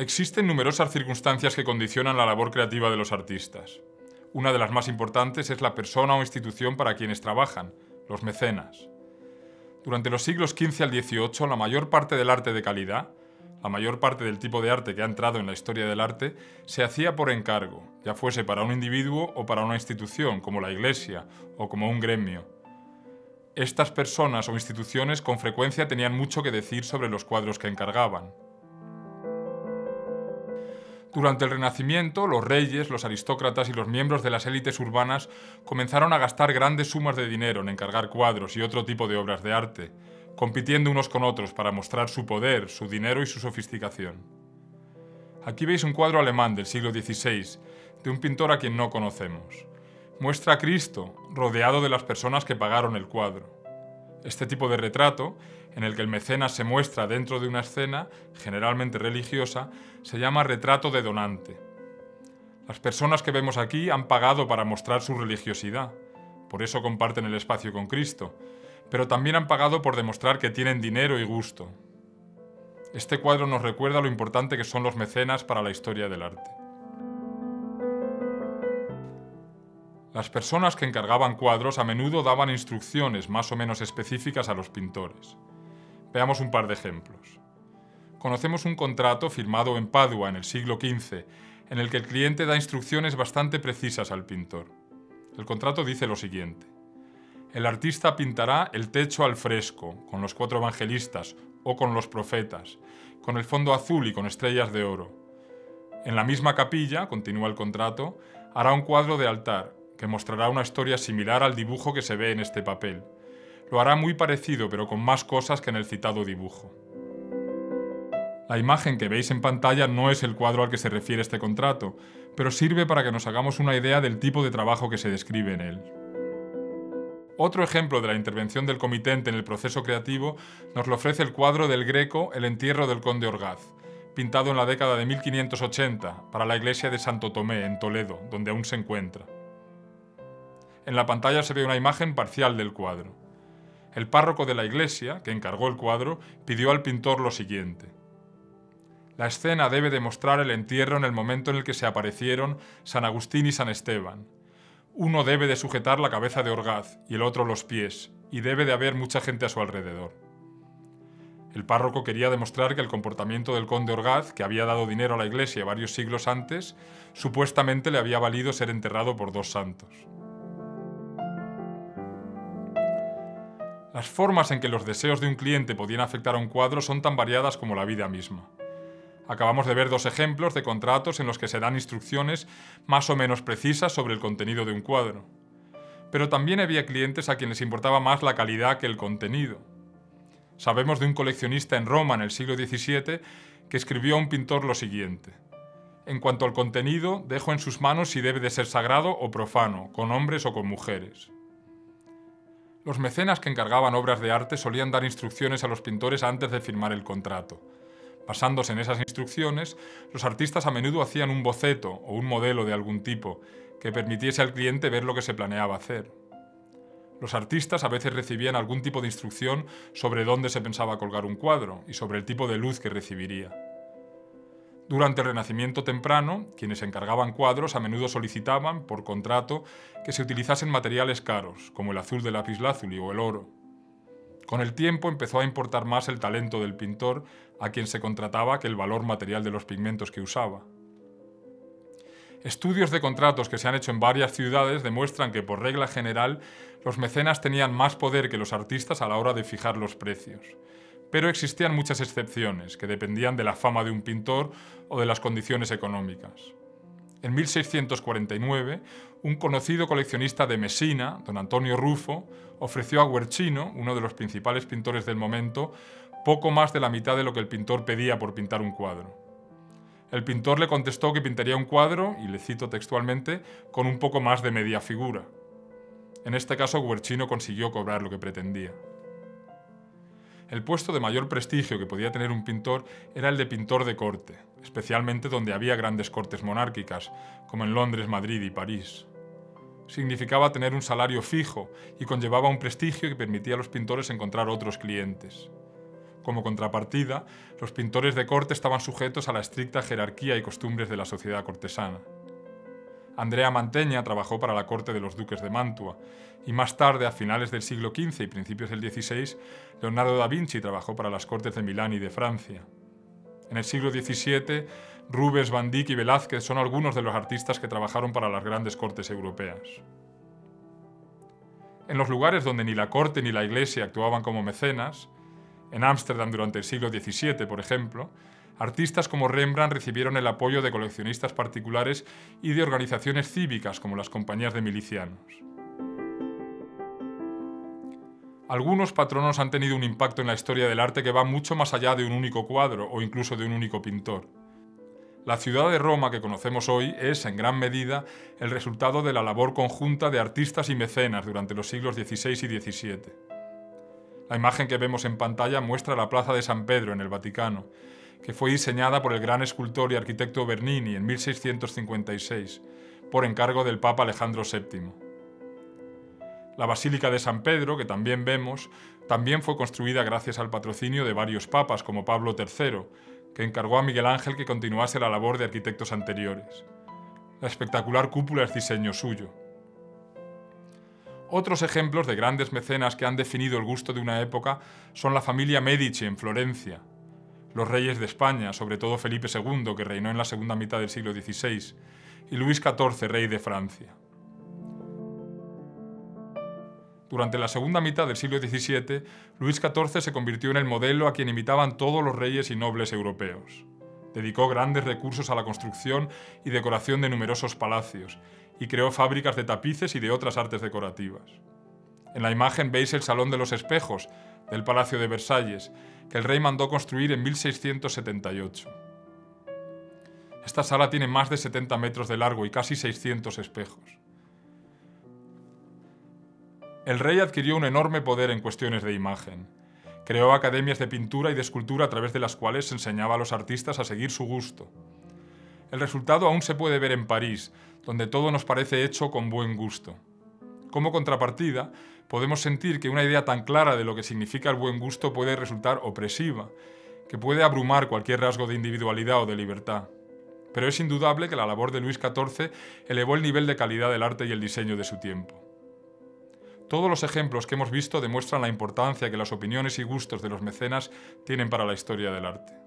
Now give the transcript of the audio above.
Existen numerosas circunstancias que condicionan la labor creativa de los artistas. Una de las más importantes es la persona o institución para quienes trabajan, los mecenas. Durante los siglos XV al XVIII, la mayor parte del arte de calidad, la mayor parte del tipo de arte que ha entrado en la historia del arte, se hacía por encargo, ya fuese para un individuo o para una institución, como la Iglesia o como un gremio. Estas personas o instituciones con frecuencia tenían mucho que decir sobre los cuadros que encargaban. Durante el Renacimiento, los reyes, los aristócratas y los miembros de las élites urbanas comenzaron a gastar grandes sumas de dinero en encargar cuadros y otro tipo de obras de arte, compitiendo unos con otros para mostrar su poder, su dinero y su sofisticación. Aquí veis un cuadro alemán del siglo XVI, de un pintor a quien no conocemos. Muestra a Cristo, rodeado de las personas que pagaron el cuadro. Este tipo de retrato, en el que el mecenas se muestra dentro de una escena, generalmente religiosa, se llama retrato de donante. Las personas que vemos aquí han pagado para mostrar su religiosidad, por eso comparten el espacio con Cristo, pero también han pagado por demostrar que tienen dinero y gusto. Este cuadro nos recuerda lo importante que son los mecenas para la historia del arte. Las personas que encargaban cuadros a menudo daban instrucciones más o menos específicas a los pintores. Veamos un par de ejemplos. Conocemos un contrato firmado en Padua en el siglo XV, en el que el cliente da instrucciones bastante precisas al pintor. El contrato dice lo siguiente: el artista pintará el techo al fresco, con los 4 evangelistas o con los profetas, con el fondo azul y con estrellas de oro. En la misma capilla, continúa el contrato, hará un cuadro de altar, que mostrará una historia similar al dibujo que se ve en este papel. Lo hará muy parecido, pero con más cosas que en el citado dibujo. La imagen que veis en pantalla no es el cuadro al que se refiere este contrato, pero sirve para que nos hagamos una idea del tipo de trabajo que se describe en él. Otro ejemplo de la intervención del comitente en el proceso creativo nos lo ofrece el cuadro del Greco El entierro del conde Orgaz, pintado en la década de 1580 para la iglesia de Santo Tomé, en Toledo, donde aún se encuentra. En la pantalla se ve una imagen parcial del cuadro. El párroco de la iglesia, que encargó el cuadro, pidió al pintor lo siguiente: la escena debe demostrar el entierro en el momento en el que se aparecieron San Agustín y San Esteban. Uno debe de sujetar la cabeza de Orgaz y el otro los pies, y debe de haber mucha gente a su alrededor. El párroco quería demostrar que el comportamiento del conde Orgaz, que había dado dinero a la iglesia varios siglos antes, supuestamente le había valido ser enterrado por 2 santos. Las formas en que los deseos de un cliente podían afectar a un cuadro son tan variadas como la vida misma. Acabamos de ver 2 ejemplos de contratos en los que se dan instrucciones más o menos precisas sobre el contenido de un cuadro. Pero también había clientes a quienes importaba más la calidad que el contenido. Sabemos de un coleccionista en Roma en el siglo XVII que escribió a un pintor lo siguiente: en cuanto al contenido, dejo en sus manos si debe de ser sagrado o profano, con hombres o con mujeres. Los mecenas que encargaban obras de arte solían dar instrucciones a los pintores antes de firmar el contrato. Basándose en esas instrucciones, los artistas a menudo hacían un boceto o un modelo de algún tipo que permitiese al cliente ver lo que se planeaba hacer. Los artistas a veces recibían algún tipo de instrucción sobre dónde se pensaba colgar un cuadro y sobre el tipo de luz que recibiría. Durante el Renacimiento temprano, quienes encargaban cuadros a menudo solicitaban, por contrato, que se utilizasen materiales caros, como el azul de lapislázuli o el oro. Con el tiempo empezó a importar más el talento del pintor, a quien se contrataba, que el valor material de los pigmentos que usaba. Estudios de contratos que se han hecho en varias ciudades demuestran que, por regla general, los mecenas tenían más poder que los artistas a la hora de fijar los precios. Pero existían muchas excepciones, que dependían de la fama de un pintor o de las condiciones económicas. En 1649, un conocido coleccionista de Mesina, don Antonio Rufo, ofreció a Guercino, uno de los principales pintores del momento, poco más de la mitad de lo que el pintor pedía por pintar un cuadro. El pintor le contestó que pintaría un cuadro, y le cito textualmente, con un poco más de media figura. En este caso, Guercino consiguió cobrar lo que pretendía. El puesto de mayor prestigio que podía tener un pintor era el de pintor de corte, especialmente donde había grandes cortes monárquicas, como en Londres, Madrid y París. Significaba tener un salario fijo y conllevaba un prestigio que permitía a los pintores encontrar otros clientes. Como contrapartida, los pintores de corte estaban sujetos a la estricta jerarquía y costumbres de la sociedad cortesana. Andrea Mantegna trabajó para la corte de los duques de Mantua, y más tarde, a finales del siglo XV y principios del XVI, Leonardo da Vinci trabajó para las cortes de Milán y de Francia. En el siglo XVII, Rubens, Van Dyck y Velázquez son algunos de los artistas que trabajaron para las grandes cortes europeas. En los lugares donde ni la corte ni la iglesia actuaban como mecenas, en Ámsterdam durante el siglo XVII, por ejemplo, artistas como Rembrandt recibieron el apoyo de coleccionistas particulares y de organizaciones cívicas como las compañías de milicianos. Algunos patronos han tenido un impacto en la historia del arte que va mucho más allá de un único cuadro o incluso de un único pintor. La ciudad de Roma que conocemos hoy es, en gran medida, el resultado de la labor conjunta de artistas y mecenas durante los siglos XVI y XVII. La imagen que vemos en pantalla muestra la Plaza de San Pedro en el Vaticano, que fue diseñada por el gran escultor y arquitecto Bernini en 1656, por encargo del Papa Alejandro VII. La Basílica de San Pedro, que también vemos, también fue construida gracias al patrocinio de varios papas, como Pablo III, que encargó a Miguel Ángel que continuase la labor de arquitectos anteriores. La espectacular cúpula es diseño suyo. Otros ejemplos de grandes mecenas que han definido el gusto de una época son la familia Medici en Florencia, los reyes de España, sobre todo Felipe II, que reinó en la segunda mitad del siglo XVI, y Luis XIV, rey de Francia. Durante la segunda mitad del siglo XVII, Luis XIV se convirtió en el modelo a quien imitaban todos los reyes y nobles europeos. Dedicó grandes recursos a la construcción y decoración de numerosos palacios, y creó fábricas de tapices y de otras artes decorativas. En la imagen veis el Salón de los Espejos, del Palacio de Versalles, que el rey mandó construir en 1678. Esta sala tiene más de 70 metros de largo y casi 600 espejos. El rey adquirió un enorme poder en cuestiones de imagen. Creó academias de pintura y de escultura a través de las cuales enseñaba a los artistas a seguir su gusto. El resultado aún se puede ver en París, donde todo nos parece hecho con buen gusto. Como contrapartida, podemos sentir que una idea tan clara de lo que significa el buen gusto puede resultar opresiva, que puede abrumar cualquier rasgo de individualidad o de libertad. Pero es indudable que la labor de Luis XIV elevó el nivel de calidad del arte y el diseño de su tiempo. Todos los ejemplos que hemos visto demuestran la importancia que las opiniones y gustos de los mecenas tienen para la historia del arte.